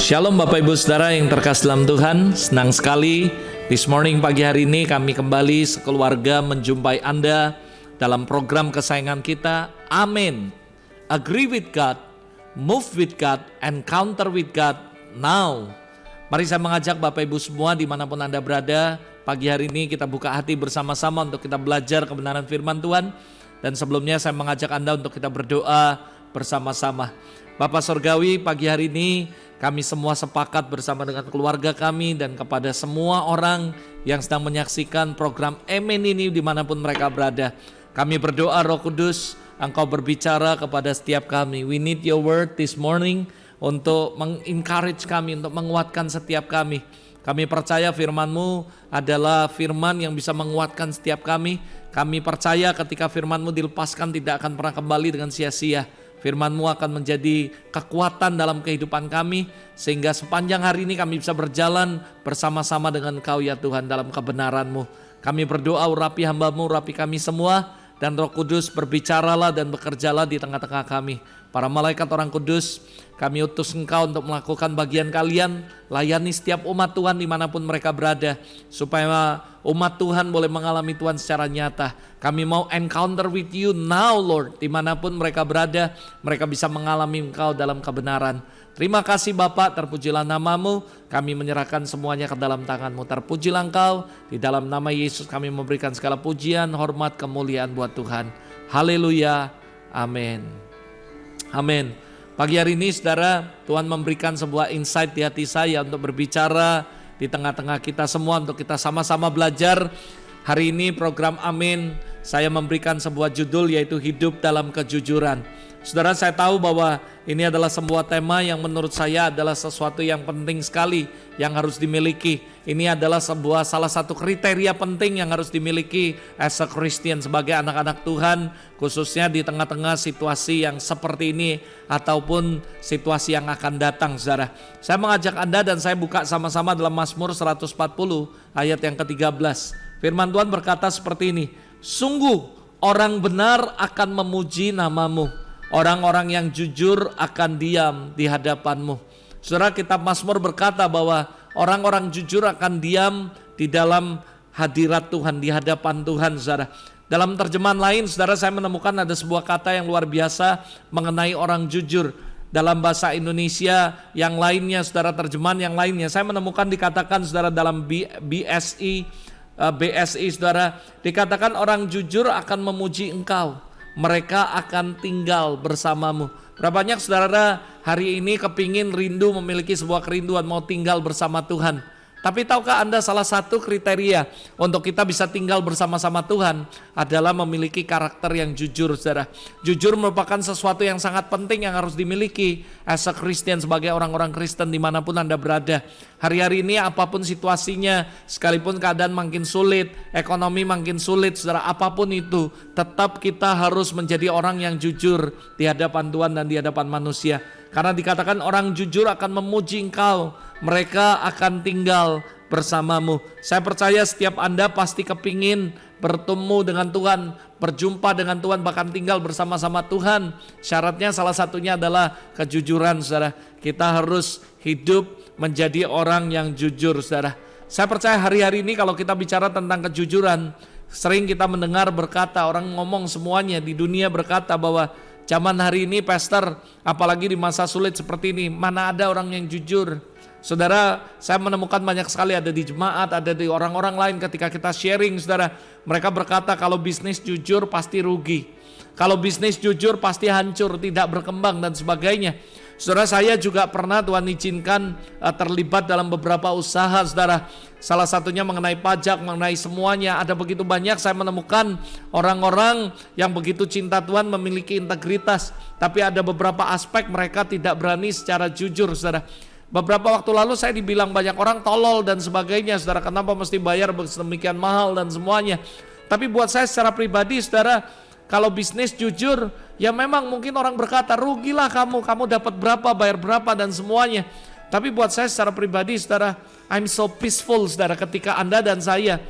Shalom Bapak Ibu Saudara yang terkasih dalam Tuhan. Senang sekali this morning pagi hari ini kami kembali sekeluarga menjumpai Anda dalam program kesayangan kita. Amin. Agree with God, move with God, encounter with God now. Mari saya mengajak Bapak Ibu semua dimanapun Anda berada. Pagi hari ini kita buka hati bersama-sama untuk kita belajar kebenaran firman Tuhan. Dan sebelumnya saya mengajak Anda untuk kita berdoa bersama-sama. Bapak Surgawi, pagi hari ini kami semua sepakat bersama dengan keluarga kami dan kepada semua orang yang sedang menyaksikan program Amen ini dimanapun mereka berada. Kami berdoa Roh Kudus, Engkau berbicara kepada setiap kami. We need your word this morning untuk mengencourage kami, untuk menguatkan setiap kami. Kami percaya firman-Mu adalah firman yang bisa menguatkan setiap kami. Kami percaya ketika firman-Mu dilepaskan tidak akan pernah kembali dengan sia-sia. Firman-Mu akan menjadi kekuatan dalam kehidupan kami, sehingga sepanjang hari ini kami bisa berjalan bersama-sama dengan Engkau ya Tuhan dalam kebenaran-Mu. Kami berdoa urapi hamba-Mu, urapi kami semua, dan Roh Kudus berbicaralah dan bekerjalah di tengah-tengah kami. Para malaikat orang kudus, kami utus Engkau untuk melakukan bagian kalian, layani setiap umat Tuhan dimanapun mereka berada, supaya umat Tuhan boleh mengalami Tuhan secara nyata. Kami mau encounter with you now Lord, dimanapun mereka berada, mereka bisa mengalami Engkau dalam kebenaran. Terima kasih Bapa, terpujilah nama-Mu, kami menyerahkan semuanya ke dalam tangan-Mu. Terpujilah Engkau, di dalam nama Yesus kami memberikan segala pujian, hormat, kemuliaan buat Tuhan. Haleluya, amin. Amin. Pagi hari ini saudara, Tuhan memberikan sebuah insight di hati saya untuk berbicara di tengah-tengah kita semua, untuk kita sama-sama belajar. Hari ini program Amin, saya memberikan sebuah judul yaitu hidup dalam kejujuran. Saudara, saya tahu bahwa ini adalah sebuah tema yang menurut saya adalah sesuatu yang penting sekali yang harus dimiliki. Ini adalah salah satu kriteria penting yang harus dimiliki as a Christian, sebagai anak-anak Tuhan, khususnya di tengah-tengah situasi yang seperti ini ataupun situasi yang akan datang, saudara. Saya mengajak Anda dan saya buka sama-sama dalam Mazmur 140 ayat yang ke-13. Firman Tuhan berkata seperti ini, sungguh orang benar akan memuji nama-Mu. Orang-orang yang jujur akan diam di hadapan-Mu. Saudara, kitab Mazmur berkata bahwa orang-orang jujur akan diam di dalam hadirat Tuhan, di hadapan Tuhan, saudara. Dalam terjemahan lain, saudara, saya menemukan ada sebuah kata yang luar biasa mengenai orang jujur. Dalam bahasa Indonesia yang lainnya, saudara, terjemahan yang lainnya, saya menemukan dikatakan, saudara, dalam BSI, saudara, dikatakan orang jujur akan memuji Engkau. Mereka akan tinggal bersama-Mu. Berapa banyak saudara hari ini kepingin rindu memiliki sebuah kerinduan mau tinggal bersama Tuhan. Tapi tahukah Anda salah satu kriteria untuk kita bisa tinggal bersama-sama Tuhan adalah memiliki karakter yang jujur, saudara. Jujur merupakan sesuatu yang sangat penting yang harus dimiliki as a Christian, sebagai orang-orang Kristen dimanapun Anda berada. Hari-hari ini apapun situasinya, sekalipun keadaan makin sulit, ekonomi makin sulit, saudara, apapun itu, tetap kita harus menjadi orang yang jujur di hadapan Tuhan dan di hadapan manusia. Karena dikatakan orang jujur akan memuji Engkau, mereka akan tinggal bersama-Mu. Saya percaya setiap Anda pasti kepingin bertemu dengan Tuhan, berjumpa dengan Tuhan, bahkan tinggal bersama-sama Tuhan. Syaratnya salah satunya adalah kejujuran, saudara. Kita harus hidup menjadi orang yang jujur, saudara. Saya percaya hari-hari ini kalau kita bicara tentang kejujuran, sering kita mendengar berkata, orang ngomong semuanya di dunia berkata bahwa zaman hari ini, pastor, apalagi di masa sulit seperti ini, mana ada orang yang jujur. Saudara, saya menemukan banyak sekali ada di jemaat, ada di orang-orang lain ketika kita sharing, saudara. Mereka berkata kalau bisnis jujur pasti rugi. Kalau bisnis jujur pasti hancur, tidak berkembang dan sebagainya. Saudara, saya juga pernah Tuhan izinkan terlibat dalam beberapa usaha, saudara. Salah satunya mengenai pajak, mengenai semuanya. Ada begitu banyak saya menemukan orang-orang yang begitu cinta Tuhan, memiliki integritas. Tapi ada beberapa aspek mereka tidak berani secara jujur, saudara. Beberapa waktu lalu saya dibilang banyak orang tolol dan sebagainya, saudara. Kenapa mesti bayar sedemikian mahal dan semuanya. Tapi buat saya secara pribadi, saudara, kalau bisnis jujur, ya memang mungkin orang berkata, rugilah kamu dapat berapa, bayar berapa dan semuanya. Tapi buat saya secara pribadi, saudara, I'm so peaceful, saudara, ketika Anda dan saya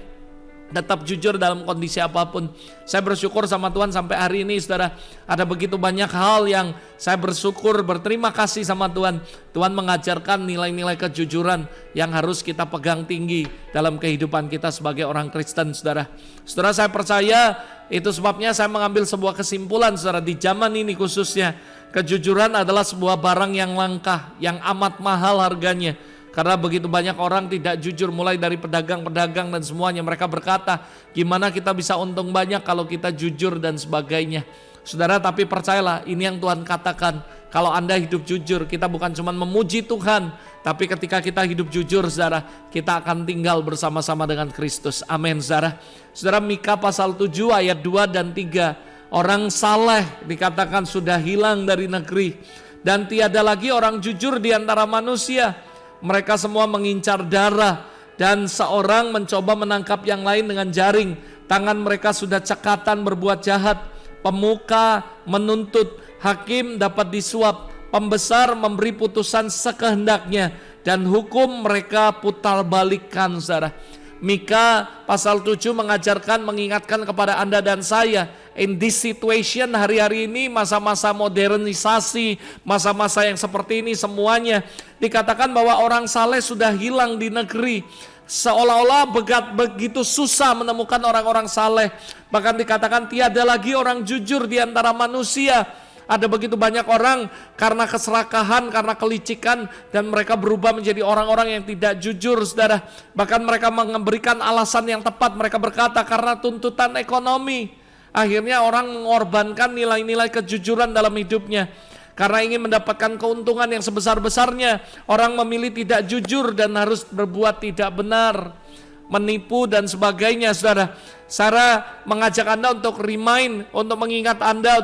Tetap jujur dalam kondisi apapun. Saya bersyukur sama Tuhan sampai hari ini saudara, ada begitu banyak hal yang saya bersyukur, berterima kasih sama Tuhan. Tuhan mengajarkan nilai-nilai kejujuran yang harus kita pegang tinggi dalam kehidupan kita sebagai orang Kristen saudara. Saudara, saya percaya itu sebabnya saya mengambil sebuah kesimpulan saudara, di zaman ini khususnya kejujuran adalah sebuah barang yang langka, yang amat mahal harganya. Karena begitu banyak orang tidak jujur, mulai dari pedagang-pedagang dan semuanya. Mereka berkata, gimana kita bisa untung banyak kalau kita jujur dan sebagainya. Saudara, tapi percayalah, ini yang Tuhan katakan. Kalau Anda hidup jujur, kita bukan cuma memuji Tuhan, tapi ketika kita hidup jujur saudara, kita akan tinggal bersama-sama dengan Kristus. Amin saudara. Saudara, Mika pasal 7 ayat 2 dan 3. Orang saleh dikatakan sudah hilang dari negeri, dan tiada lagi orang jujur di antara manusia. Mereka semua mengincar darah, dan seorang mencoba menangkap yang lain dengan jaring. Tangan mereka sudah cekatan berbuat jahat. Pemuka menuntut, hakim dapat disuap, pembesar memberi putusan sekehendaknya, dan hukum mereka putar balikkan saudara. Mika pasal 7 mengajarkan, mengingatkan kepada Anda dan saya, in this situation hari-hari ini, masa-masa modernisasi, masa-masa yang seperti ini semuanya, dikatakan bahwa orang saleh sudah hilang di negeri. Seolah-olah begitu susah menemukan orang-orang saleh. Bahkan dikatakan tiada lagi orang jujur di antara manusia. Ada begitu banyak orang karena keserakahan, karena kelicikan, dan mereka berubah menjadi orang-orang yang tidak jujur saudara. Bahkan mereka memberikan alasan yang tepat. Mereka berkata karena tuntutan ekonomi. Akhirnya orang mengorbankan nilai-nilai kejujuran dalam hidupnya. Karena ingin mendapatkan keuntungan yang sebesar-besarnya, orang memilih tidak jujur dan harus berbuat tidak benar, menipu dan sebagainya saudara. Saya mengajak Anda untuk remind, untuk mengingat Anda,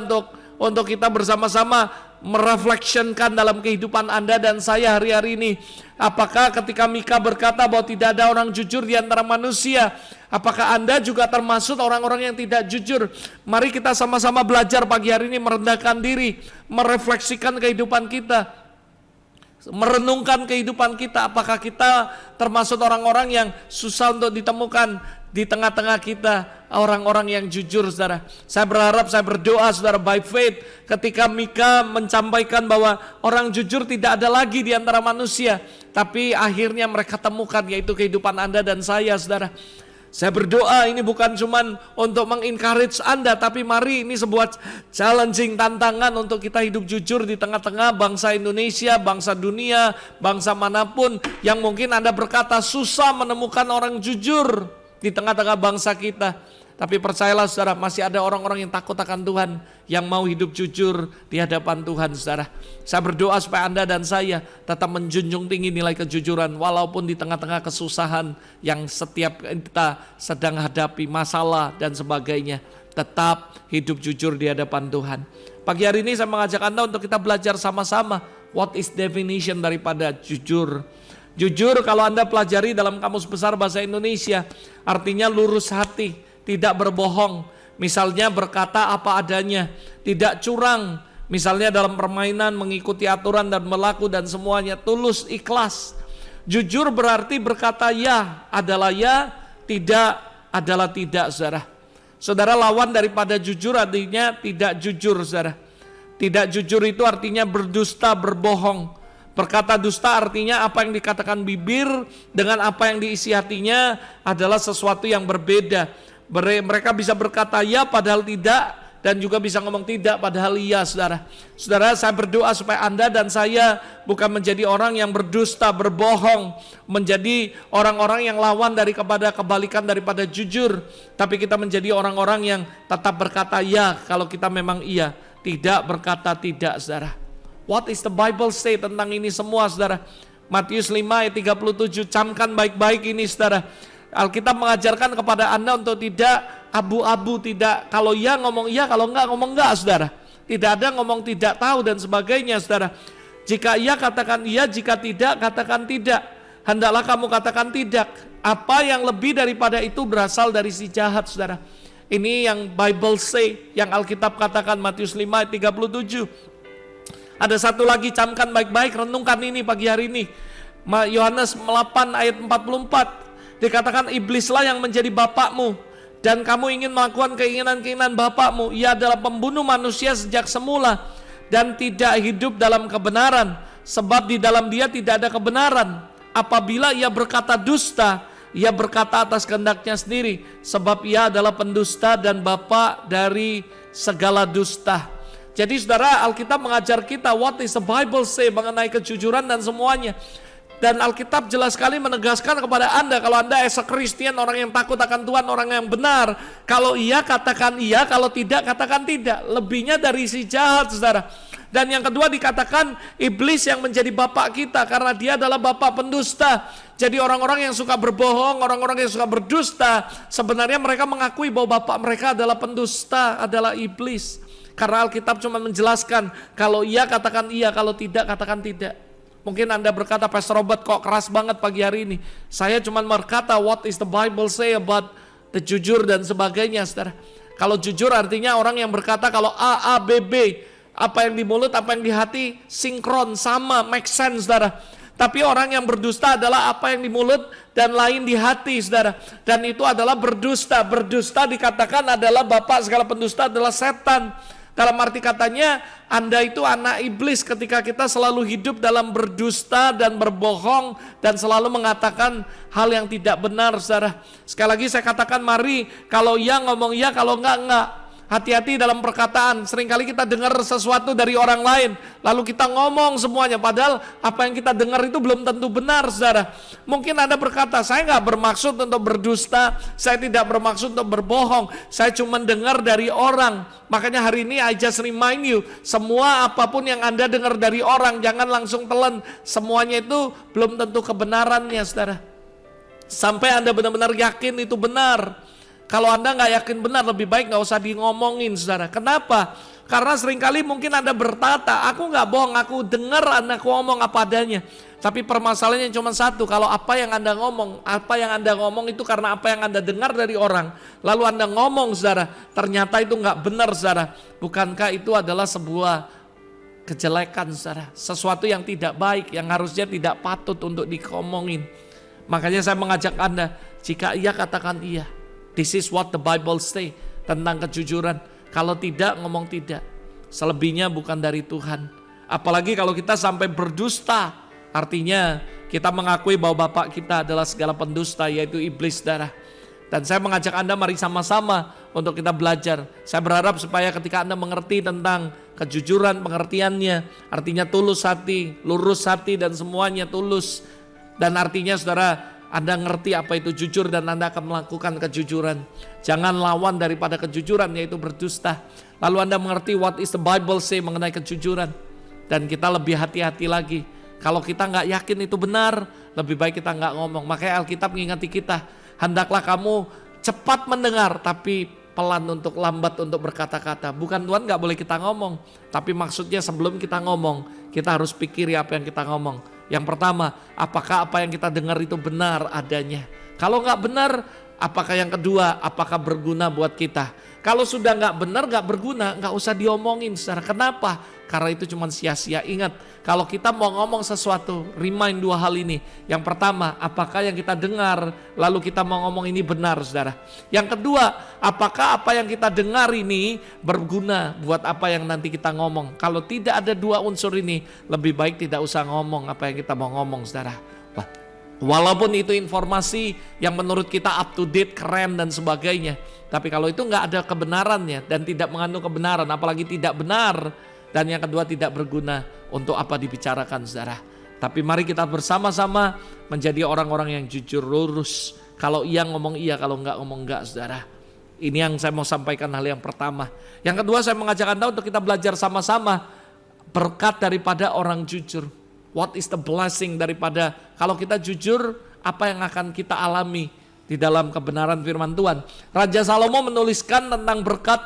untuk kita bersama-sama merefleksikan dalam kehidupan Anda dan saya hari-hari ini. Apakah ketika Mika berkata bahwa tidak ada orang jujur di antara manusia, apakah Anda juga termasuk orang-orang yang tidak jujur? Mari kita sama-sama belajar pagi hari ini, merendahkan diri, merefleksikan kehidupan kita, merenungkan kehidupan kita. Apakah kita termasuk orang-orang yang susah untuk ditemukan di tengah-tengah kita, orang-orang yang jujur saudara. Saya berharap, saya berdoa saudara, by faith, ketika Mika menyampaikan bahwa orang jujur tidak ada lagi di antara manusia, tapi akhirnya mereka temukan, yaitu kehidupan Anda dan saya saudara. Saya berdoa ini bukan cuma untuk mengencourage Anda, tapi mari ini sebuah challenging, tantangan untuk kita hidup jujur di tengah-tengah bangsa Indonesia, bangsa dunia, bangsa manapun yang mungkin Anda berkata susah menemukan orang jujur di tengah-tengah bangsa kita. Tapi percayalah saudara, masih ada orang-orang yang takut akan Tuhan, yang mau hidup jujur di hadapan Tuhan saudara. Saya berdoa supaya Anda dan saya tetap menjunjung tinggi nilai kejujuran, walaupun di tengah-tengah kesusahan yang setiap kita sedang hadapi, masalah dan sebagainya, tetap hidup jujur di hadapan Tuhan. Pagi hari ini saya mengajak Anda untuk kita belajar sama-sama, what is definition daripada jujur. Jujur kalau Anda pelajari dalam Kamus Besar Bahasa Indonesia, artinya lurus hati, tidak berbohong, misalnya berkata apa adanya, tidak curang, misalnya dalam permainan mengikuti aturan dan berlaku dan semuanya, tulus, ikhlas. Jujur berarti berkata ya adalah ya, tidak adalah tidak saudara. Saudara, lawan daripada jujur artinya tidak jujur saudara. Tidak jujur itu artinya berdusta, berbohong. Berkata dusta artinya apa yang dikatakan bibir dengan apa yang diisi hatinya adalah sesuatu yang berbeda. Mereka bisa berkata ya padahal tidak, dan juga bisa ngomong tidak padahal iya saudara. Saudara, saya berdoa supaya Anda dan saya bukan menjadi orang yang berdusta, berbohong, menjadi orang-orang yang lawan daripada kebalikan daripada jujur, tapi kita menjadi orang-orang yang tetap berkata ya kalau kita memang iya, tidak berkata tidak saudara. What is the Bible say tentang ini semua saudara? Matius 5 ayat 37, camkan baik-baik ini saudara. Alkitab mengajarkan kepada Anda untuk tidak abu-abu, tidak kalau ya ngomong iya, kalau enggak ngomong enggak saudara. Tidak ada ngomong tidak tahu dan sebagainya saudara. Jika iya katakan iya, jika tidak katakan tidak. Hendaklah kamu katakan tidak. Apa yang lebih daripada itu berasal dari si jahat saudara. Ini yang Bible say, yang Alkitab katakan, Matius 5 ayat 37. Ada satu lagi, camkan baik-baik, renungkan ini pagi hari ini. Yohanes 8 ayat 44. Dikatakan iblislah yang menjadi bapakmu, dan kamu ingin melakukan keinginan-keinginan bapakmu. Ia adalah pembunuh manusia sejak semula dan tidak hidup dalam kebenaran, sebab di dalam dia tidak ada kebenaran. Apabila ia berkata dusta, ia berkata atas kehendaknya sendiri, sebab ia adalah pendusta dan bapa dari segala dusta. Jadi saudara, Alkitab mengajar kita what is the Bible say mengenai kejujuran dan semuanya. Dan Alkitab jelas sekali menegaskan kepada Anda, kalau Anda as a Christian, orang yang takut akan Tuhan, orang yang benar, kalau iya katakan iya, kalau tidak katakan tidak. Lebihnya dari si jahat, saudara. Dan yang kedua dikatakan iblis yang menjadi bapak kita, karena dia adalah bapak pendusta. Jadi orang-orang yang suka berbohong, orang-orang yang suka berdusta, sebenarnya mereka mengakui bahwa bapak mereka adalah pendusta, adalah iblis. Karena Alkitab cuma menjelaskan, kalau iya katakan iya, kalau tidak katakan tidak. Mungkin Anda berkata, Pastor Robert kok keras banget pagi hari ini. Saya cuma berkata what is the Bible say about the jujur dan sebagainya, saudara. Kalau jujur artinya orang yang berkata kalau A, B, B. Apa yang di mulut, apa yang di hati sinkron, sama, make sense, saudara. Tapi orang yang berdusta adalah apa yang di mulut dan lain di hati, saudara. Dan itu adalah berdusta. Berdusta dikatakan adalah bapak segala pendusta adalah setan. Dalam arti katanya, Anda itu anak iblis ketika kita selalu hidup dalam berdusta dan berbohong dan selalu mengatakan hal yang tidak benar, saudara. Sekali lagi saya katakan, mari kalau iya ngomong iya, kalau enggak. Hati-hati dalam perkataan. Seringkali kita dengar sesuatu dari orang lain, lalu kita ngomong semuanya, padahal apa yang kita dengar itu belum tentu benar, saudara. Mungkin Anda berkata, saya nggak bermaksud untuk berdusta, saya tidak bermaksud untuk berbohong, saya cuma dengar dari orang. Makanya hari ini I just remind you, semua apapun yang Anda dengar dari orang, jangan langsung telan. Semuanya itu belum tentu kebenarannya, saudara. Sampai Anda benar-benar yakin itu benar. Kalau Anda nggak yakin benar, lebih baik nggak usah di ngomongin, saudara. Kenapa? Karena seringkali mungkin Anda berkata, aku nggak bohong, aku dengar Anda ngomong apa adanya. Tapi permasalahannya cuma satu, kalau apa yang Anda ngomong itu karena apa yang Anda dengar dari orang, lalu Anda ngomong, saudara, ternyata itu nggak benar, saudara. Bukankah itu adalah sebuah kejelekan, saudara? Sesuatu yang tidak baik, yang harusnya tidak patut untuk dikomongin. Makanya saya mengajak Anda, jika iya katakan iya. This is what the Bible say tentang kejujuran. Kalau tidak, ngomong tidak. Selebihnya bukan dari Tuhan. Apalagi kalau kita sampai berdusta, artinya kita mengakui bahwa bapak kita adalah segala pendusta, yaitu iblis, saudara. Dan saya mengajak Anda mari sama-sama untuk kita belajar. Saya berharap supaya ketika Anda mengerti tentang kejujuran, pengertiannya, artinya tulus hati, lurus hati, dan semuanya tulus. Dan artinya saudara, Anda ngerti apa itu jujur dan Anda akan melakukan kejujuran. Jangan lawan daripada kejujuran, yaitu berdusta. Lalu Anda mengerti what is the Bible say mengenai kejujuran. Dan kita lebih hati-hati lagi. Kalau kita nggak yakin itu benar, lebih baik kita nggak ngomong. Makanya Alkitab mengingati kita, hendaklah kamu cepat mendengar, tapi pelan untuk lambat untuk berkata-kata. Bukan Tuhan nggak boleh kita ngomong, tapi maksudnya sebelum kita ngomong, kita harus pikiri apa yang kita ngomong. Yang pertama, apakah apa yang kita dengar itu benar adanya? Kalau nggak benar, apakah yang kedua, apakah berguna buat kita? Kalau sudah nggak benar, nggak berguna, nggak usah diomongin. Saudara, kenapa? Karena itu cuma sia-sia. Ingat, kalau kita mau ngomong sesuatu, remind dua hal ini. Yang pertama, apakah yang kita dengar, lalu kita mau ngomong ini benar, saudara. Yang kedua, apakah apa yang kita dengar ini berguna buat apa yang nanti kita ngomong. Kalau tidak ada dua unsur ini, lebih baik tidak usah ngomong apa yang kita mau ngomong, saudara. Walaupun itu informasi yang menurut kita up to date, keren dan sebagainya. Tapi kalau itu nggak ada kebenarannya dan tidak mengandung kebenaran, apalagi tidak benar, dan yang kedua tidak berguna, untuk apa dibicarakan, saudara. Tapi mari kita bersama-sama menjadi orang-orang yang jujur, lurus. Kalau iya ngomong iya, kalau enggak ngomong enggak, saudara. Ini yang saya mau sampaikan, hal yang pertama. Yang kedua, saya mengajak Anda untuk kita belajar sama-sama berkat daripada orang jujur. What is the blessing daripada kalau kita jujur, apa yang akan kita alami di dalam kebenaran firman Tuhan. Raja Salomo menuliskan tentang berkat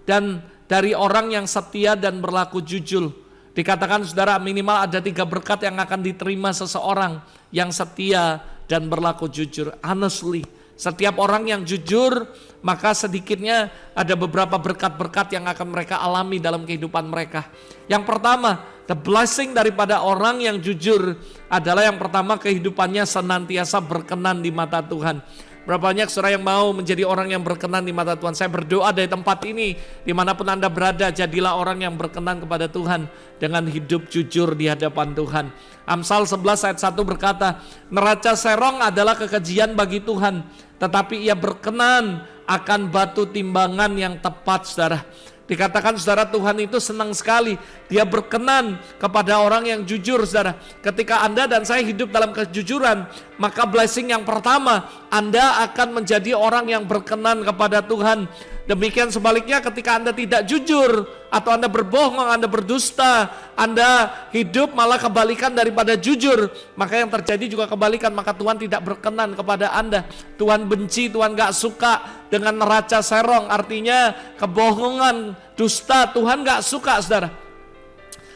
dan dari orang yang setia dan berlaku jujur. Dikatakan saudara, minimal ada 3 berkat yang akan diterima seseorang yang setia dan berlaku jujur. Honestly, Setiap orang yang jujur, maka sedikitnya ada beberapa berkat-berkat yang akan mereka alami dalam kehidupan mereka. Yang pertama, the blessing daripada orang yang jujur adalah yang pertama, kehidupannya senantiasa berkenan di mata Tuhan. Berapa banyak saudara yang mau menjadi orang yang berkenan di mata Tuhan? Saya berdoa dari tempat ini, dimanapun Anda berada, jadilah orang yang berkenan kepada Tuhan dengan hidup jujur di hadapan Tuhan. Amsal 11 ayat 1 berkata, neraca serong adalah kekejian bagi Tuhan, tetapi ia berkenan akan batu timbangan yang tepat, saudara. Dikatakan saudara, Tuhan itu senang sekali, dia berkenan kepada orang yang jujur, saudara. Ketika Anda dan saya hidup dalam kejujuran, maka blessing yang pertama, Anda akan menjadi orang yang berkenan kepada Tuhan. Demikian sebaliknya, ketika Anda tidak jujur, atau Anda berbohong, Anda berdusta, Anda hidup malah kebalikan daripada jujur, maka yang terjadi juga kebalikan, maka Tuhan tidak berkenan kepada Anda. Tuhan benci, Tuhan gak suka dengan neraca serong, artinya kebohongan, dusta, Tuhan gak suka, saudara.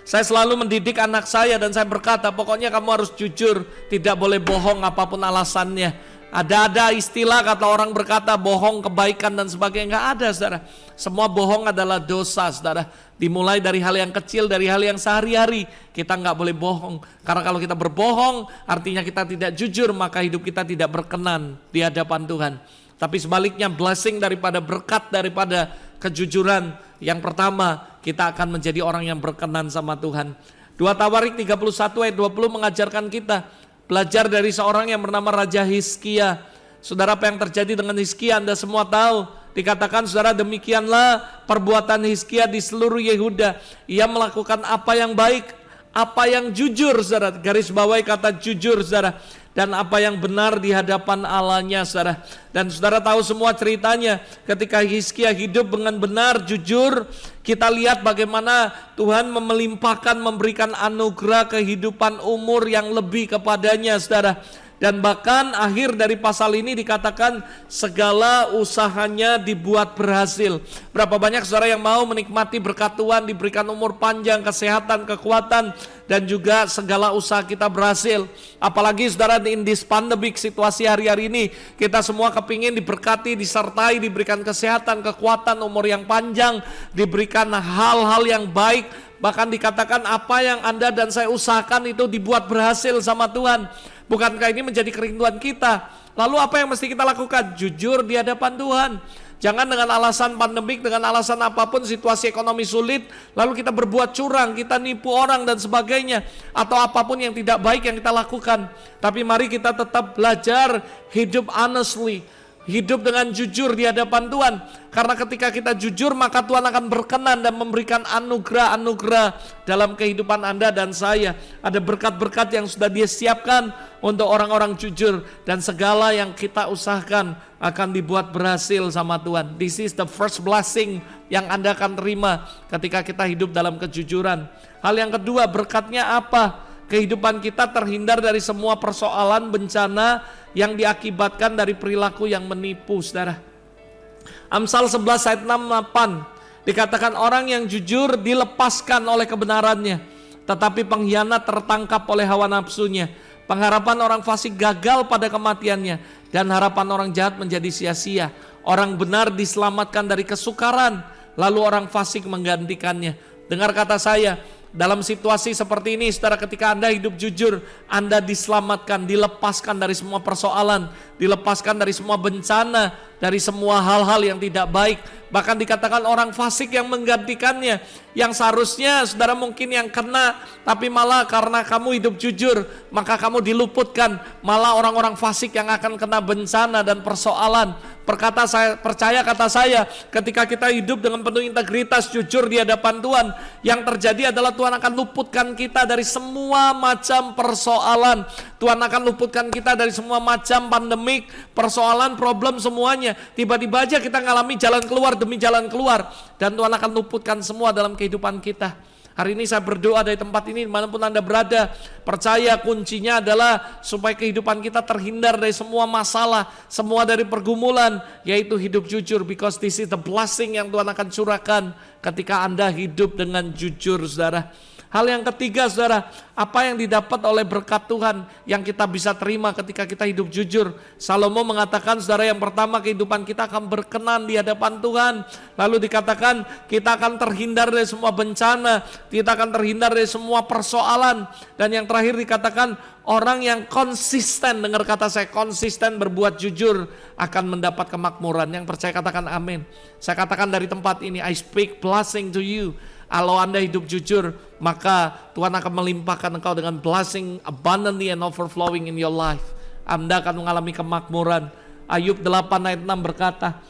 Saya selalu mendidik anak saya dan saya berkata, pokoknya kamu harus jujur, tidak boleh bohong apapun alasannya. Ada istilah kata orang berkata bohong kebaikan dan sebagainya, nggak ada, saudara. Semua bohong adalah dosa, saudara. Dimulai dari hal yang kecil, dari hal yang sehari-hari. Kita nggak boleh bohong, karena kalau kita berbohong artinya kita tidak jujur, maka hidup kita tidak berkenan di hadapan Tuhan. Tapi sebaliknya, blessing daripada berkat daripada kejujuran, yang pertama, kita akan menjadi orang yang berkenan sama Tuhan. 2 Tawarik 31 ayat 20 mengajarkan kita belajar dari seorang yang bernama Raja Hizkia. Saudara, apa yang terjadi dengan Hizkia Anda semua tahu. Dikatakan saudara, demikianlah perbuatan Hizkia di seluruh Yehuda. Ia melakukan apa yang baik, apa yang jujur, saudara. Garis bawahi kata jujur, saudara. Dan apa yang benar di hadapan Allahnya, saudara. Dan saudara tahu semua ceritanya. Ketika Hizkia hidup dengan benar, jujur, kita lihat bagaimana Tuhan melimpahkan, memberikan anugerah kehidupan umur yang lebih kepadanya, saudara. Dan bahkan akhir dari pasal ini dikatakan segala usahanya dibuat berhasil. Berapa banyak saudara yang mau menikmati berkat Tuhan, diberikan umur panjang, kesehatan, kekuatan, dan juga segala usaha kita berhasil. Apalagi saudara, in this pandemic, situasi hari-hari ini, kita semua kepingin diberkati, disertai, diberikan kesehatan, kekuatan, umur yang panjang, diberikan hal-hal yang baik. Bahkan dikatakan apa yang Anda dan saya usahakan itu dibuat berhasil sama Tuhan. Bukankah ini menjadi kerinduan kita? Lalu apa yang mesti kita lakukan? Jujur di hadapan Tuhan. Jangan dengan alasan pandemik, dengan alasan apapun, situasi ekonomi sulit, lalu kita berbuat curang, kita nipu orang dan sebagainya, atau apapun yang tidak baik yang kita lakukan. Tapi mari kita tetap belajar hidup honestly, hidup dengan jujur di hadapan Tuhan. Karena ketika kita jujur, maka Tuhan akan berkenan dan memberikan anugerah-anugerah dalam kehidupan Anda dan saya. Ada berkat-berkat yang sudah Dia siapkan untuk orang-orang jujur, dan segala yang kita usahakan akan dibuat berhasil sama Tuhan. This is the first blessing yang Anda akan terima ketika kita hidup dalam kejujuran. Hal yang kedua, berkatnya apa? Kehidupan kita terhindar dari semua persoalan, bencana yang diakibatkan dari perilaku yang menipu, saudara. Amsal 11 ayat 6-8 dikatakan orang yang jujur dilepaskan oleh kebenarannya, tetapi pengkhianat tertangkap oleh hawa nafsunya. Pengharapan orang fasik gagal pada kematiannya, dan harapan orang jahat menjadi sia-sia. Orang benar diselamatkan dari kesukaran, lalu orang fasik menggantikannya. Dengar kata saya, dalam situasi seperti ini, saudara, ketika Anda hidup jujur, Anda diselamatkan, dilepaskan dari semua persoalan, dilepaskan dari semua bencana, dari semua hal-hal yang tidak baik. Bahkan dikatakan orang fasik yang menggantikannya, yang seharusnya saudara mungkin yang kena, tapi malah karena kamu hidup jujur, maka kamu diluputkan. Malah orang-orang fasik yang akan kena bencana dan persoalan. Percaya kata saya, ketika kita hidup dengan penuh integritas, jujur di hadapan Tuhan, yang terjadi adalah Tuhan akan luputkan kita dari semua macam persoalan. Tuhan akan luputkan kita dari semua macam pandemik, persoalan, problem semuanya. Tiba-tiba aja kita ngalami jalan keluar demi jalan keluar, dan Tuhan akan luputkan semua dalam kehidupan kita. Hari ini saya berdoa dari tempat ini, dimanapun Anda berada, percaya kuncinya adalah supaya kehidupan kita terhindar dari semua masalah, semua dari pergumulan, yaitu hidup jujur. Because this is the blessing yang Tuhan akan curahkan ketika Anda hidup dengan jujur, saudara. Hal yang ketiga saudara, apa yang didapat oleh berkat Tuhan yang kita bisa terima ketika kita hidup jujur. Salomo mengatakan saudara, yang pertama kehidupan kita akan berkenan di hadapan Tuhan. Lalu dikatakan kita akan terhindar dari semua bencana, kita akan terhindar dari semua persoalan. Dan yang terakhir dikatakan orang yang konsisten, dengar kata saya, konsisten berbuat jujur akan mendapat kemakmuran. Yang percaya katakan amin. Saya katakan dari tempat ini, I speak blessing to you. Kalau Anda hidup jujur, maka Tuhan akan melimpahkan engkau dengan blessing abundantly and overflowing in your life. Anda akan mengalami kemakmuran. Ayub 8 ayat 6 berkata,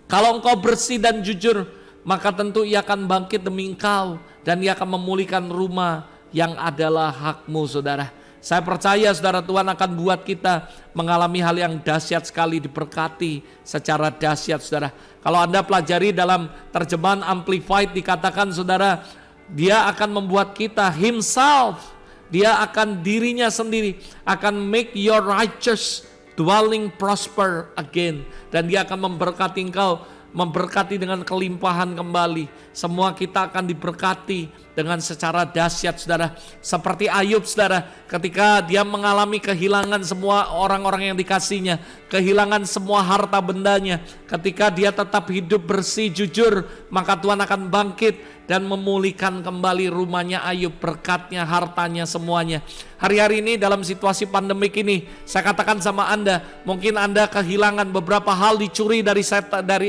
kalau engkau bersih dan jujur, maka tentu ia akan bangkit demi engkau, dan ia akan memulihkan rumah yang adalah hakmu, saudara. Saya percaya saudara, Tuhan akan buat kita mengalami hal yang dahsyat sekali, diberkati secara dahsyat saudara. Kalau Anda pelajari dalam terjemahan Amplified dikatakan saudara, dia akan membuat kita himself, dia akan dirinya sendiri, akan make your righteous dwelling prosper again. Dan dia akan memberkati engkau, memberkati dengan kelimpahan kembali. Semua kita akan diberkati dengan secara dahsyat saudara. Seperti Ayub saudara, ketika dia mengalami kehilangan semua orang-orang yang dikasihnya, kehilangan semua harta bendanya, ketika dia tetap hidup bersih jujur, maka Tuhan akan bangkit dan memulihkan kembali rumahnya Ayub, berkatnya, hartanya, semuanya. Hari-hari ini dalam situasi pandemik ini, saya katakan sama Anda, mungkin Anda kehilangan beberapa hal, dicuri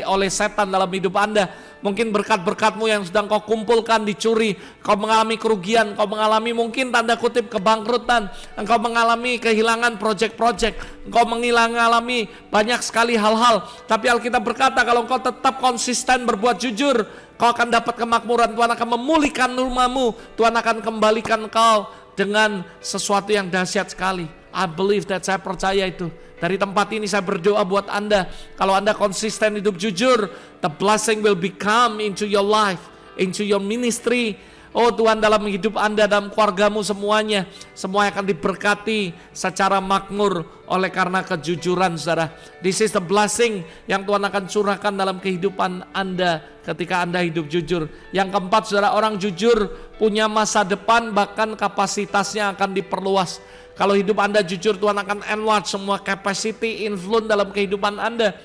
oleh setan dalam hidup Anda. Mungkin berkat-berkatmu yang sedang kau kumpulkan dicuri, kau mengalami kerugian, kau mengalami mungkin tanda kutip kebangkrutan, engkau mengalami kehilangan proyek-proyek, engkau mengalami banyak sekali hal-hal. Tapi Alkitab berkata kalau engkau tetap konsisten berbuat jujur, kau akan dapat kemakmuran. Tuhan akan memulihkan rumahmu, Tuhan akan kembalikan kau dengan sesuatu yang dahsyat sekali. I believe that, saya percaya itu. Dari tempat ini saya berdoa buat Anda, kalau Anda konsisten hidup jujur, the blessing will become into your life, into your ministry. Oh Tuhan, dalam hidup Anda, dalam keluargamu semuanya akan diberkati secara makmur oleh karena kejujuran saudara. This is the blessing yang Tuhan akan curahkan dalam kehidupan Anda ketika Anda hidup jujur. Yang keempat saudara, orang jujur punya masa depan, bahkan kapasitasnya akan diperluas. Kalau hidup Anda jujur, Tuhan akan enlarge semua capacity, influence dalam kehidupan Anda.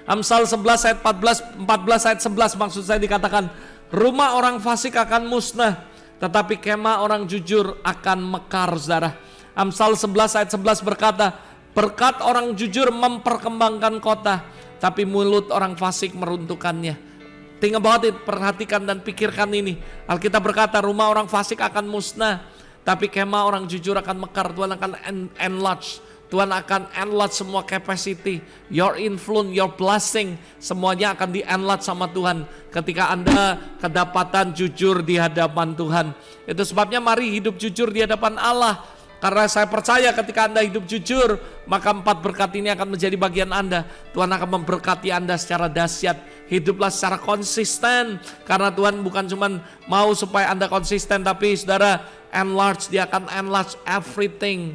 Amsal 11 ayat 14 ayat 11 maksud saya dikatakan, rumah orang fasik akan musnah, tetapi kemah orang jujur akan mekar saudara. Amsal 11 ayat 11 berkata, berkat orang jujur memperkembangkan kota, tapi mulut orang fasik meruntuhkannya. Think about it, perhatikan dan pikirkan ini. Alkitab berkata rumah orang fasik akan musnah, tapi kemah orang jujur akan mekar. Tuhan akan enlarge. Tuhan akan enlarge semua capacity, your influence, your blessing, semuanya akan di-enlarge sama Tuhan ketika Anda kedapatan jujur di hadapan Tuhan. Itu sebabnya mari hidup jujur di hadapan Allah. Karena saya percaya ketika Anda hidup jujur, maka 4 berkat ini akan menjadi bagian Anda. Tuhan akan memberkati Anda secara dahsyat. Hiduplah secara konsisten, karena Tuhan bukan cuma mau supaya Anda konsisten, tapi saudara, enlarge, dia akan enlarge everything.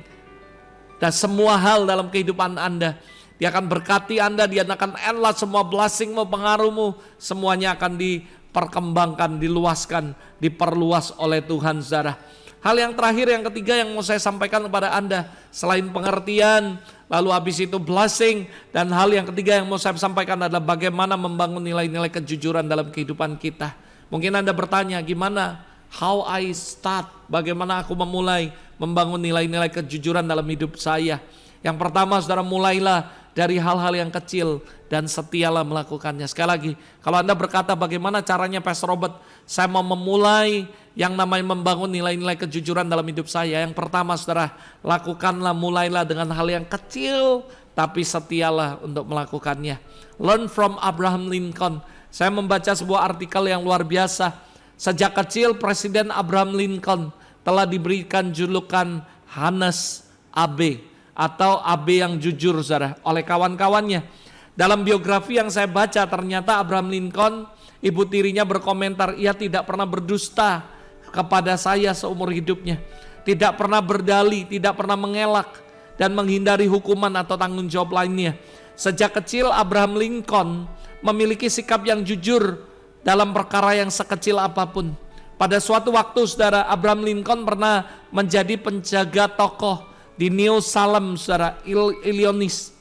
Dan semua hal dalam kehidupan Anda. Dia akan berkati Anda, dia akan enlarge semua blessingmu, pengaruhmu. Semuanya akan diperkembangkan, diluaskan, diperluas oleh Tuhan saudara. Hal yang terakhir, yang ketiga yang mau saya sampaikan kepada Anda, selain pengertian, lalu habis itu blessing, dan hal yang ketiga yang mau saya sampaikan adalah bagaimana membangun nilai-nilai kejujuran dalam kehidupan kita. Mungkin Anda bertanya, gimana? How I start? Bagaimana aku memulai membangun nilai-nilai kejujuran dalam hidup saya? Yang pertama saudara, mulailah dari hal-hal yang kecil dan setialah melakukannya. Sekali lagi, kalau Anda berkata bagaimana caranya Pastor Robert, saya mau memulai yang namanya membangun nilai-nilai kejujuran dalam hidup saya. Yang pertama saudara, lakukanlah, mulailah dengan hal yang kecil, tapi setialah untuk melakukannya. Learn from Abraham Lincoln. Saya membaca sebuah artikel yang luar biasa. Sejak kecil Presiden Abraham Lincoln telah diberikan julukan Hannes AB atau AB yang jujur saudara oleh kawan-kawannya. Dalam biografi yang saya baca, ternyata Abraham Lincoln, ibu tirinya berkomentar, ia tidak pernah berdusta kepada saya seumur hidupnya, tidak pernah berdalih, tidak pernah mengelak dan menghindari hukuman atau tanggung jawab lainnya. Sejak kecil Abraham Lincoln memiliki sikap yang jujur dalam perkara yang sekecil apapun. Pada suatu waktu saudara, Abraham Lincoln pernah menjadi penjaga toko di New Salem, saudara, Illinois.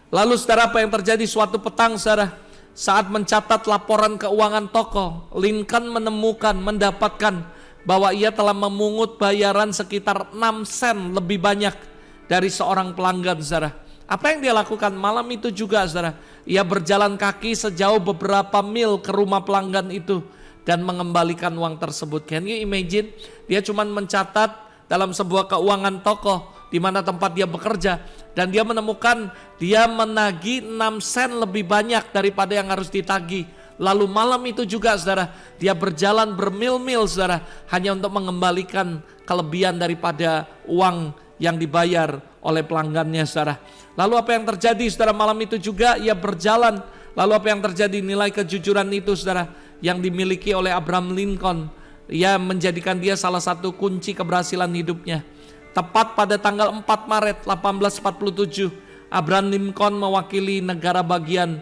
Lalu saudara, apa yang terjadi suatu petang saudara, saat mencatat laporan keuangan toko, Lincoln mendapatkan bahwa ia telah memungut bayaran sekitar 6 sen lebih banyak dari seorang pelanggan saudara. Apa yang dia lakukan malam itu juga saudara? Ia berjalan kaki sejauh beberapa mil ke rumah pelanggan itu dan mengembalikan uang tersebut. Can you imagine? Dia cuma mencatat dalam sebuah keuangan toko di mana tempat dia bekerja, dan dia menemukan dia menagih 6 sen lebih banyak daripada yang harus ditagih. Lalu malam itu juga saudara, dia berjalan bermil-mil saudara, hanya untuk mengembalikan kelebihan daripada uang yang dibayar oleh pelanggannya saudara. Lalu apa yang terjadi saudara, malam itu juga ia berjalan. Lalu apa yang terjadi? Nilai kejujuran itu saudara yang dimiliki oleh Abraham Lincoln, ia menjadikan dia salah satu kunci keberhasilan hidupnya. Tepat pada tanggal 4 Maret 1847, Abraham Lincoln mewakili negara bagian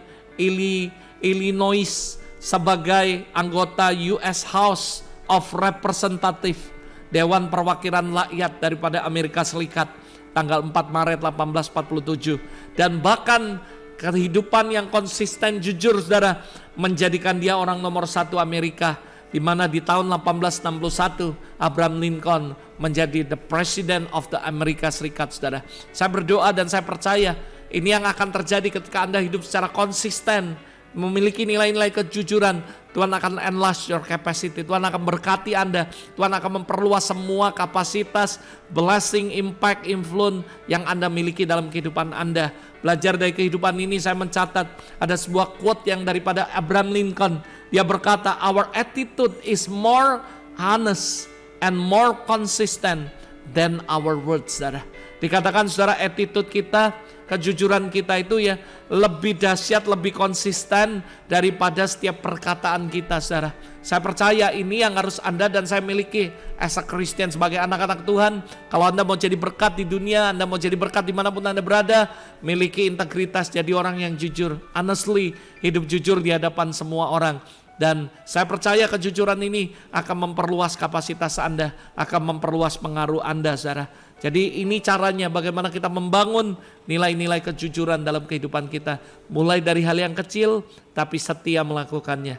Illinois sebagai anggota US House of Representatives, Dewan Perwakilan Rakyat daripada Amerika Serikat, tanggal 4 Maret 1847. Dan bahkan kehidupan yang konsisten jujur saudara menjadikan dia orang nomor 1 Amerika, di mana di tahun 1861 Abraham Lincoln menjadi the President of the Amerika Serikat saudara. Saya berdoa dan saya percaya ini yang akan terjadi ketika Anda hidup secara konsisten, memiliki nilai-nilai kejujuran. Tuhan akan enlarge your capacity, Tuhan akan berkati Anda, Tuhan akan memperluas semua kapasitas, blessing, impact, influence yang Anda miliki dalam kehidupan Anda. Belajar dari kehidupan ini, saya mencatat ada sebuah quote yang daripada Abraham Lincoln. Dia berkata, our attitude is more honest and more consistent than our words, saudara. Dikatakan saudara, attitude kita, kejujuran kita itu ya lebih dahsyat, lebih konsisten daripada setiap perkataan kita saudara. Saya percaya ini yang harus Anda dan saya miliki as a Christian, sebagai anak-anak Tuhan. Kalau Anda mau jadi berkat di dunia, Anda mau jadi berkat dimanapun Anda berada, miliki integritas, jadi orang yang jujur, honestly, hidup jujur di hadapan semua orang. Dan saya percaya kejujuran ini akan memperluas kapasitas Anda, akan memperluas pengaruh Anda saudara. Jadi ini caranya bagaimana kita membangun nilai-nilai kejujuran dalam kehidupan kita. Mulai dari hal yang kecil tapi setia melakukannya.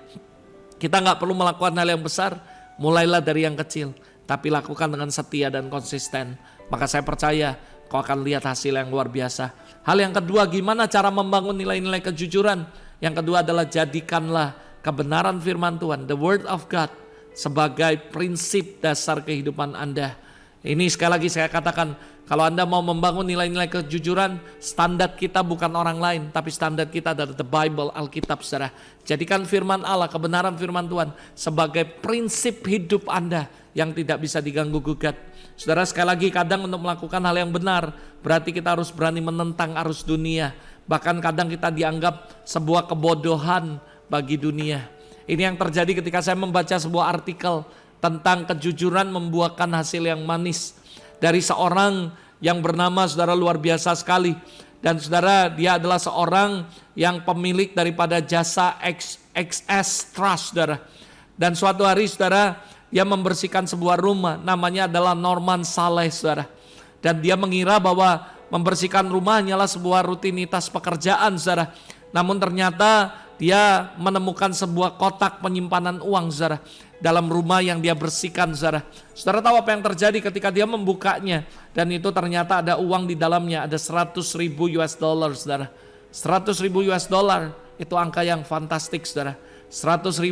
Kita gak perlu melakukan hal yang besar, mulailah dari yang kecil tapi lakukan dengan setia dan konsisten. Maka saya percaya kau akan lihat hasil yang luar biasa. Hal yang kedua, gimana cara membangun nilai-nilai kejujuran? Yang kedua adalah jadikanlah kebenaran firman Tuhan, the word of God, sebagai prinsip dasar kehidupan Anda. Ini sekali lagi saya katakan, kalau Anda mau membangun nilai-nilai kejujuran, standar kita bukan orang lain, tapi standar kita adalah the Bible, Alkitab saudara. Jadikan firman Allah, kebenaran firman Tuhan sebagai prinsip hidup Anda yang tidak bisa diganggu gugat. Saudara, sekali lagi kadang untuk melakukan hal yang benar, berarti kita harus berani menentang arus dunia. Bahkan kadang kita dianggap sebuah kebodohan bagi dunia. Ini yang terjadi ketika saya membaca sebuah artikel tentang kejujuran membuahkan hasil yang manis dari seorang yang bernama saudara luar biasa sekali. Dan saudara, dia adalah seorang yang pemilik daripada jasa XS Trust saudara. Dan suatu hari saudara, dia membersihkan sebuah rumah, namanya adalah Norman Saleh saudara. Dan dia mengira bahwa membersihkan rumah hanyalah sebuah rutinitas pekerjaan saudara. Namun ternyata dia menemukan sebuah kotak penyimpanan uang saudara dalam rumah yang dia bersihkan saudara. Saudara tahu apa yang terjadi ketika dia membukanya, dan itu ternyata ada uang di dalamnya, ada 100.000 US dollar saudara. 100.000 US dollar itu angka yang fantastik saudara. 100.000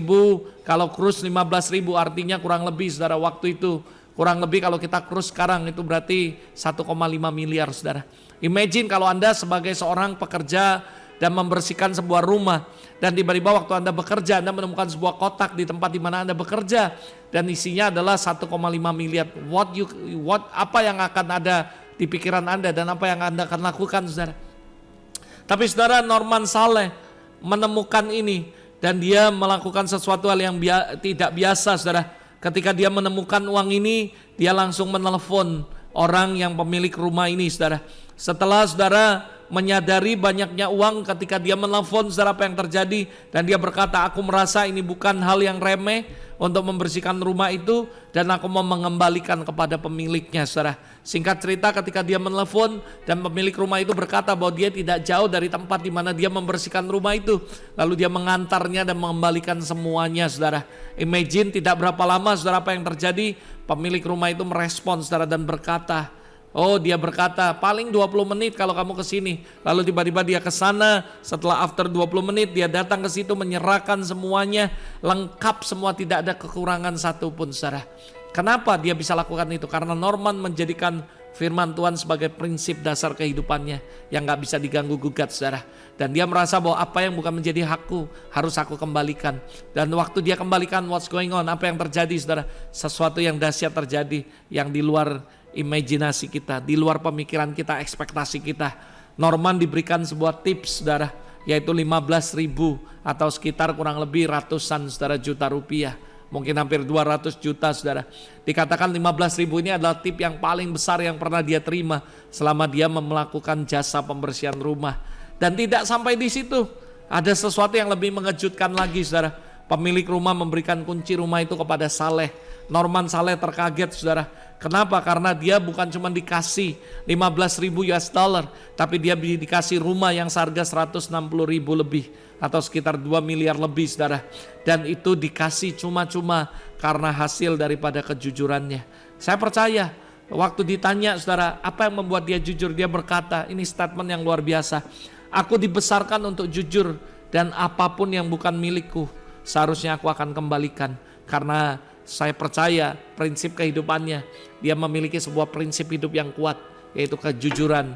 kalau krus 15.000 artinya kurang lebih saudara, waktu itu kurang lebih kalau kita krus sekarang itu berarti 1,5 miliar saudara. Imagine kalau Anda sebagai seorang pekerja dan membersihkan sebuah rumah, dan tiba-tiba waktu Anda bekerja, Anda menemukan sebuah kotak di tempat di mana Anda bekerja dan isinya adalah 1,5 miliar. Apa yang akan ada di pikiran Anda dan apa yang Anda akan lakukan saudara? Tapi saudara, Norman Saleh menemukan ini dan dia melakukan sesuatu hal yang tidak biasa saudara. Ketika dia menemukan uang ini, dia langsung menelepon orang yang pemilik rumah ini saudara. Setelah saudara menyadari banyaknya uang ketika dia menelpon, saudara, apa yang terjadi, dan dia berkata, aku merasa ini bukan hal yang remeh untuk membersihkan rumah itu, dan aku mau mengembalikan kepada pemiliknya, saudara. Singkat cerita, ketika dia menelpon dan pemilik rumah itu berkata bahwa dia tidak jauh dari tempat di mana dia membersihkan rumah itu, lalu dia mengantarnya dan mengembalikan semuanya, saudara. Imagine tidak berapa lama, saudara, apa yang terjadi, pemilik rumah itu merespon, saudara, dan berkata, dia berkata paling 20 menit kalau kamu ke sini. Lalu tiba-tiba dia ke sana, setelah after 20 menit dia datang ke situ menyerahkan semuanya, lengkap semua, tidak ada kekurangan satupun, saudara. Kenapa dia bisa lakukan itu? Karena Norman menjadikan firman Tuhan sebagai prinsip dasar kehidupannya yang gak bisa diganggu gugat, saudara. Dan dia merasa bahwa apa yang bukan menjadi hakku harus aku kembalikan. Dan waktu dia kembalikan, what's going on? Apa yang terjadi, saudara? Sesuatu yang dahsyat terjadi, yang di luar imajinasi kita, di luar pemikiran kita, ekspektasi kita. Norman diberikan sebuah tips, saudara, yaitu 15.000 atau sekitar kurang lebih ratusan, saudara, juta rupiah. Mungkin hampir 200 juta, saudara. Dikatakan 15.000 ini adalah tip yang paling besar yang pernah dia terima selama dia melakukan jasa pembersihan rumah. Dan tidak sampai di situ, ada sesuatu yang lebih mengejutkan lagi, saudara. Pemilik rumah memberikan kunci rumah itu kepada Saleh. Norman Saleh terkaget, saudara. Kenapa? Karena dia bukan cuma dikasih 15.000 US dollar, tapi dia dikasih rumah yang seharga 160.000 lebih atau sekitar 2 miliar lebih, saudara. Dan itu dikasih cuma-cuma karena hasil daripada kejujurannya. Saya percaya waktu ditanya, saudara, apa yang membuat dia jujur, dia berkata, ini statement yang luar biasa. Aku dibesarkan untuk jujur, dan apapun yang bukan milikku seharusnya aku akan kembalikan. Karena saya percaya prinsip kehidupannya, dia memiliki sebuah prinsip hidup yang kuat, yaitu kejujuran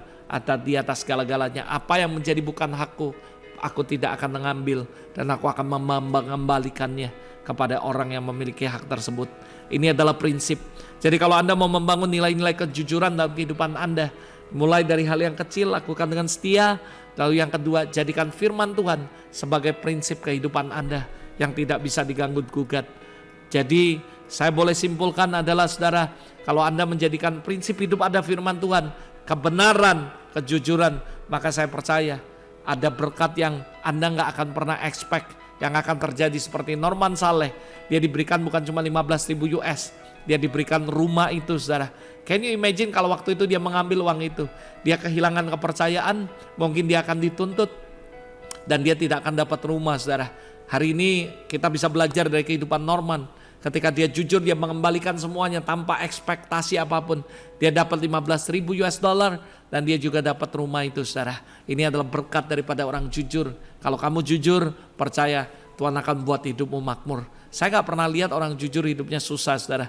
di atas segala-galanya. Apa yang menjadi bukan hakku, aku tidak akan mengambil, dan aku akan mengembalikannya kepada orang yang memiliki hak tersebut. Ini adalah prinsip. Jadi kalau Anda mau membangun nilai-nilai kejujuran dalam kehidupan Anda, mulai dari hal yang kecil, lakukan dengan setia. Lalu yang kedua, jadikan firman Tuhan sebagai prinsip kehidupan Anda yang tidak bisa diganggu gugat. Jadi saya boleh simpulkan adalah, saudara, kalau Anda menjadikan prinsip hidup ada firman Tuhan, kebenaran, kejujuran, maka saya percaya ada berkat yang Anda gak akan pernah expect yang akan terjadi seperti Norman Saleh. Dia diberikan bukan cuma 15.000 US, dia diberikan rumah itu, saudara. Can you imagine kalau waktu itu dia mengambil uang itu, dia kehilangan kepercayaan, mungkin dia akan dituntut dan dia tidak akan dapat rumah, saudara. Hari ini kita bisa belajar dari kehidupan Norman. Ketika dia jujur, dia mengembalikan semuanya tanpa ekspektasi apapun. Dia dapat 15.000 US dollar dan dia juga dapat rumah itu, saudara. Ini adalah berkat daripada orang jujur. Kalau kamu jujur, percaya Tuhan akan buat hidupmu makmur. Saya gak pernah lihat orang jujur hidupnya susah, saudara.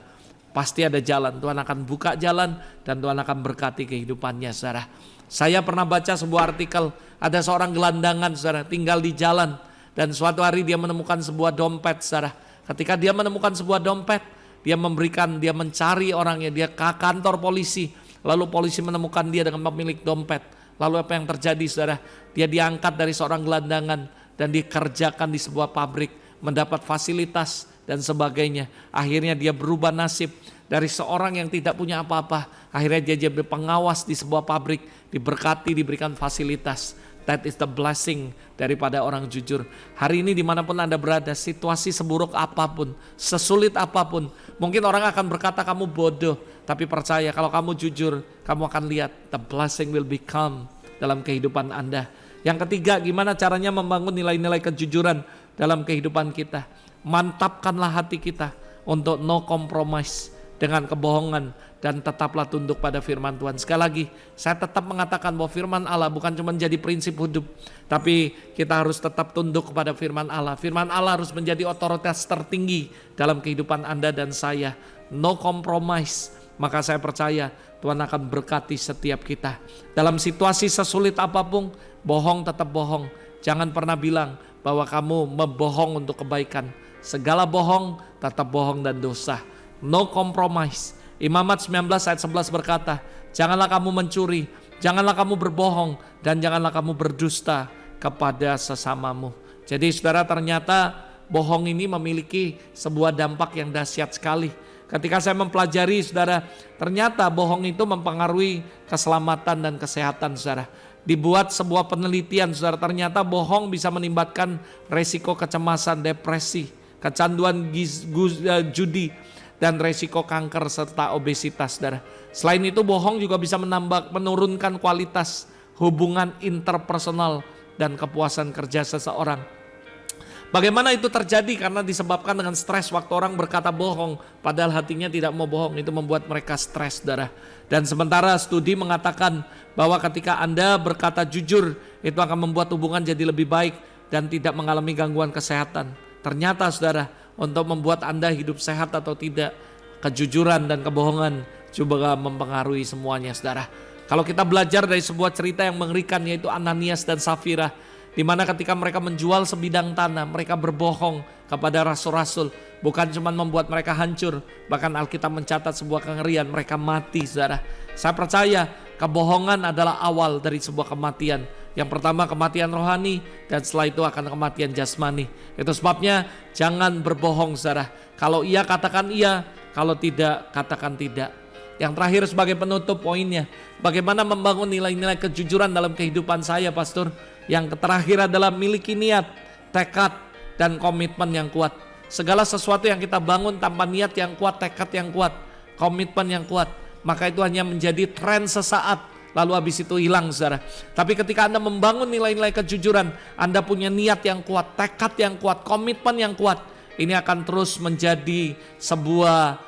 Pasti ada jalan, Tuhan akan buka jalan dan Tuhan akan berkati kehidupannya, saudara. Saya pernah baca sebuah artikel, ada seorang gelandangan, saudara, tinggal di jalan. Dan suatu hari dia menemukan sebuah dompet, saudara. Ketika dia menemukan sebuah dompet, dia mencari orangnya, dia ke kantor polisi. Lalu polisi menemukan dia dengan pemilik dompet. Lalu apa yang terjadi, saudara? Dia diangkat dari seorang gelandangan dan dikerjakan di sebuah pabrik, mendapat fasilitas dan sebagainya. Akhirnya dia berubah nasib dari seorang yang tidak punya apa-apa. Akhirnya dia jadi pengawas di sebuah pabrik, diberkati, diberikan fasilitas. That is the blessing daripada orang jujur. Hari ini dimanapun Anda berada, situasi seburuk apapun, sesulit apapun, mungkin orang akan berkata kamu bodoh, tapi percaya kalau kamu jujur, kamu akan lihat the blessing will become dalam kehidupan Anda. Yang ketiga, gimana caranya membangun nilai-nilai kejujuran dalam kehidupan kita? Mantapkanlah hati kita untuk no compromise dengan kebohongan dan tetaplah tunduk pada firman Tuhan. Sekali lagi, saya tetap mengatakan bahwa firman Allah bukan cuma jadi prinsip hidup, tapi kita harus tetap tunduk kepada firman Allah. Firman Allah harus menjadi otoritas tertinggi dalam kehidupan Anda dan saya. No compromise. Maka saya percaya Tuhan akan berkati setiap kita. Dalam situasi sesulit apapun, bohong tetap bohong. Jangan pernah bilang bahwa kamu membohong untuk kebaikan. Segala bohong tetap bohong dan dosa. No compromise. Imamat 19 ayat 11 berkata, janganlah kamu mencuri, janganlah kamu berbohong, dan janganlah kamu berdusta kepada sesamamu. Jadi saudara, ternyata bohong ini memiliki sebuah dampak yang dahsyat sekali. Ketika saya mempelajari, saudara, ternyata bohong itu mempengaruhi keselamatan dan kesehatan, saudara. dibuat sebuah penelitian, saudara, ternyata bohong bisa menimbulkan resiko kecemasan, depresi, kecanduan judi, dan resiko kanker serta obesitas, saudara. Selain itu bohong juga bisa menurunkan kualitas hubungan interpersonal dan kepuasan kerja seseorang. Bagaimana itu terjadi? Karena disebabkan dengan stres waktu orang berkata bohong padahal hatinya tidak mau bohong. Itu membuat mereka stres, saudara. Dan sementara studi mengatakan bahwa ketika Anda berkata jujur, itu akan membuat hubungan jadi lebih baik dan tidak mengalami gangguan kesehatan. Ternyata, saudara, untuk membuat Anda hidup sehat atau tidak, kejujuran dan kebohongan juga mempengaruhi semuanya, saudara. Kalau kita belajar dari sebuah cerita yang mengerikan, yaitu Ananias dan Safira, di mana ketika mereka menjual sebidang tanah, mereka berbohong kepada rasul-rasul. Bukan cuma membuat mereka hancur, bahkan Alkitab mencatat sebuah kengerian, mereka mati, saudara. Saya percaya kebohongan adalah awal dari sebuah kematian. Yang pertama kematian rohani, dan setelah itu akan kematian jasmani. Itu sebabnya jangan berbohong, saudara. Kalau iya katakan iya, kalau tidak katakan tidak. Yang terakhir sebagai penutup poinnya, bagaimana membangun nilai-nilai kejujuran dalam kehidupan saya, Pastor. Yang terakhir adalah miliki niat, tekad, dan komitmen yang kuat. Segala sesuatu yang kita bangun tanpa niat yang kuat, tekad yang kuat, komitmen yang kuat, maka itu hanya menjadi tren sesaat, lalu habis itu hilang, saudara. Tapi ketika Anda membangun nilai-nilai kejujuran, Anda punya niat yang kuat, tekad yang kuat, komitmen yang kuat, ini akan terus menjadi sebuah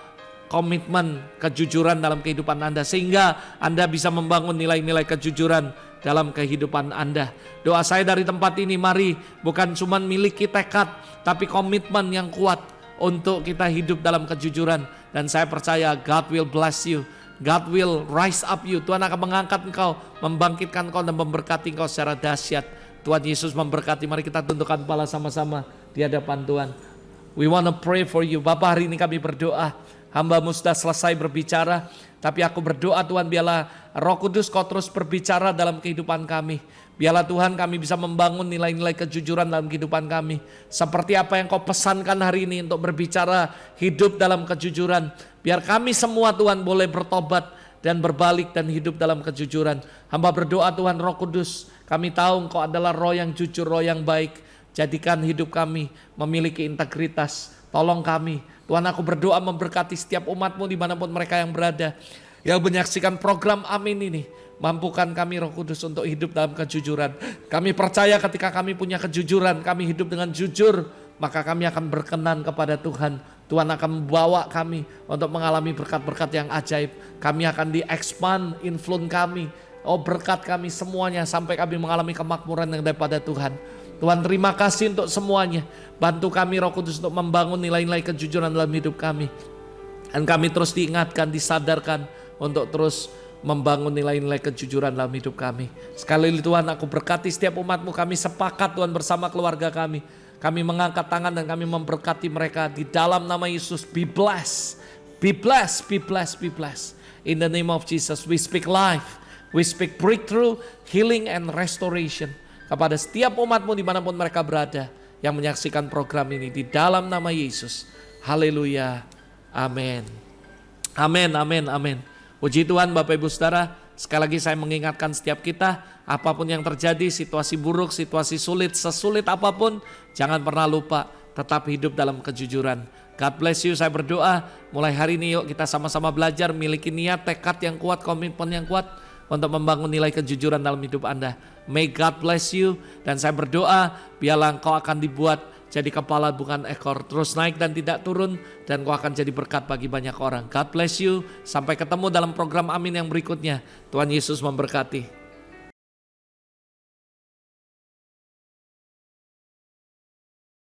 komitmen kejujuran dalam kehidupan Anda, sehingga Anda bisa membangun nilai-nilai kejujuran dalam kehidupan Anda. Doa saya dari tempat ini, mari bukan cuma miliki tekad, tapi komitmen yang kuat untuk kita hidup dalam kejujuran. Dan saya percaya God will bless you, God will rise up you. Tuhan akan mengangkat engkau, membangkitkan engkau, dan memberkati engkau secara dahsyat. Tuhan Yesus memberkati. Mari kita tundukkan kepala sama-sama di hadapan Tuhan. We want to pray for you. Bapa, hari ini kami berdoa, hamba-Mu sudah selesai berbicara, tapi aku berdoa Tuhan, biarlah Roh Kudus Kau terus berbicara dalam kehidupan kami. Biarlah Tuhan kami bisa membangun nilai-nilai kejujuran dalam kehidupan kami. Seperti apa yang Kau pesankan hari ini untuk berbicara hidup dalam kejujuran. Biar kami semua Tuhan boleh bertobat dan berbalik dan hidup dalam kejujuran. Hamba berdoa Tuhan, Roh Kudus, kami tahu Engkau adalah Roh yang jujur, Roh yang baik. Jadikan hidup kami memiliki integritas. Tolong kami. Tuhan, aku berdoa memberkati setiap umat-Mu dimanapun mereka yang berada, yang menyaksikan program Amin ini. Mampukan kami Roh Kudus untuk hidup dalam kejujuran. Kami percaya ketika kami punya kejujuran, kami hidup dengan jujur, maka kami akan berkenan kepada Tuhan. Tuhan akan membawa kami untuk mengalami berkat-berkat yang ajaib. Kami akan di-expand influence kami, berkat kami semuanya, sampai kami mengalami kemakmuran yang daripada Tuhan. Tuhan, terima kasih untuk semuanya. Bantu kami Roh Kudus untuk membangun nilai-nilai kejujuran dalam hidup kami. Dan kami terus diingatkan, disadarkan untuk terus membangun nilai-nilai kejujuran dalam hidup kami. Sekali lagi Tuhan, aku berkati setiap umat-Mu. Kami sepakat Tuhan bersama keluarga kami. Kami mengangkat tangan dan kami memberkati mereka di dalam nama Yesus. Be blessed, be blessed, be blessed, be blessed. In the name of Jesus, we speak life, we speak breakthrough, healing and restoration kepada setiap umat-Mu dimanapun mereka berada yang menyaksikan program ini di dalam nama Yesus. Haleluya. Amin. Amin, amin, amin. Puji Tuhan Bapak Ibu Saudara. Sekali lagi saya mengingatkan setiap kita, apapun yang terjadi, situasi buruk, situasi sulit, sesulit apapun, jangan pernah lupa tetap hidup dalam kejujuran. God bless you. Saya berdoa mulai hari ini yuk kita sama-sama belajar miliki niat, tekad yang kuat, komitmen yang kuat untuk membangun nilai kejujuran dalam hidup Anda. May God bless you. Dan saya berdoa biarlah engkau akan dibuat jadi kepala bukan ekor, terus naik dan tidak turun, dan kau akan jadi berkat bagi banyak orang. God bless you. Sampai ketemu dalam program Amin yang berikutnya. Tuhan Yesus memberkati.